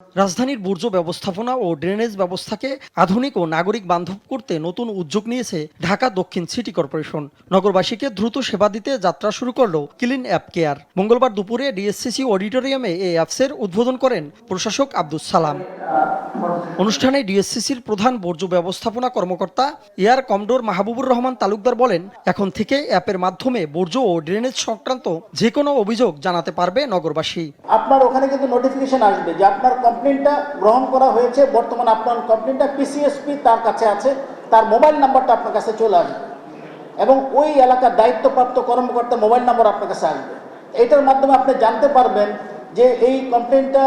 রাজধানীর বর্জ্য ব্যবস্থাপনা ও ড্রেনেজ ব্যবস্থাকে আধুনিক ও নাগরিক বান্ধব করতে নতুন উদ্যোগ নিয়েছে ঢাকা দক্ষিণ সিটি কর্পোরেশন। নগরবাসীকে দ্রুত সেবা দিতে যাত্রা শুরু করলো ক্লিন অ্যাপ কেয়ার। মঙ্গলবার দুপুরে ডিএসসিসি অডিটোরিয়ামে এই অ্যাপসের উদ্বোধন করেন প্রশাসক আব্দুস সালাম। অনুষ্ঠানে ডিএসসিসির প্রধান বর্জ্য ব্যবস্থাপনা কর্মকর্তা এয়ার কমডোর মাহবুবুর রহমান তালুকদার বলেন, এখন থেকে অ্যাপের মাধ্যমে বর্জ্য ও ড্রেনেজ সংক্রান্ত যে কোনো অভিযোগ জানাতে পারবে নগরবাসী। আপনার ওখানে কিন্তু নোটিফিকেশন আসবে যে আপনার কমপ্লেনটা গ্রহণ করা হয়েছে, বর্তমানে আপনার কমপ্লেনটা পিসিএসপি তার কাছে আছে, তার মোবাইল নাম্বারটা আপনার কাছে চলে আসবে এবং ওই এলাকার দায়িত্বপ্রাপ্ত কর্মকর্তা মোবাইল নাম্বার আপনার কাছে আসবে। এটার মাধ্যমে আপনি জানতে পারবেন যে এই কমপ্লেনটা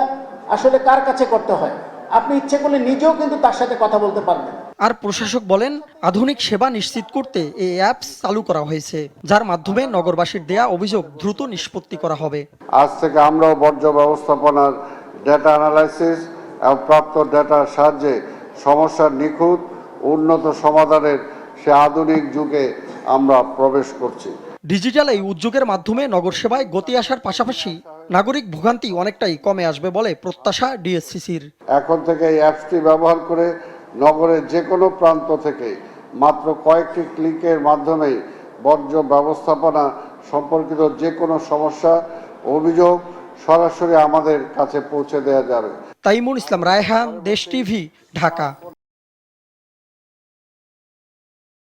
আসলে কার কাছে করতে হয়। আপনি ইচ্ছে করলে নিজেও কিন্তু তার সাথে কথা বলতে পারবেন। আর প্রশাসক বলেন, আধুনিক সেবা নিশ্চিত করতে এই অ্যাপস চালু করা হয়েছে, যার মাধ্যমে নগরবাসীর দেয়া অভিযোগ দ্রুত নিষ্পত্তি করা হবে। আজ থেকে আমরাও বর্জ্য ব্যবস্থাপনার ডেটা অ্যানালাইসিস এবং প্রাপ্ত ডেটার সাহায্যে সমস্যার নিখুঁত উন্নত সমাধানের সে আধুনিক যুগে আমরা প্রবেশ করছি। ডিজিটাল এই উদ্যোগের মাধ্যমে নগর সেবায় গতি আসার পাশাপাশি নাগরিক ভোগান্তি অনেকটাই কমে আসবে বলে প্রত্যাশা ডিএসসিসির। এখন থেকে এই অ্যাপসটি ব্যবহার করে নগরের যে কোনো প্রান্ত থেকে মাত্র কয়েকটি ক্লিকের মাধ্যমে বর্জ্য ব্যবস্থাপনা সম্পর্কিত যে কোনো সমস্যা অভিযোগ সরাসরি আমাদের কাছে পৌঁছে দেওয়া যাবে। তাইমুর ইসলাম রায়হান, দেশ টিভি, ঢাকা।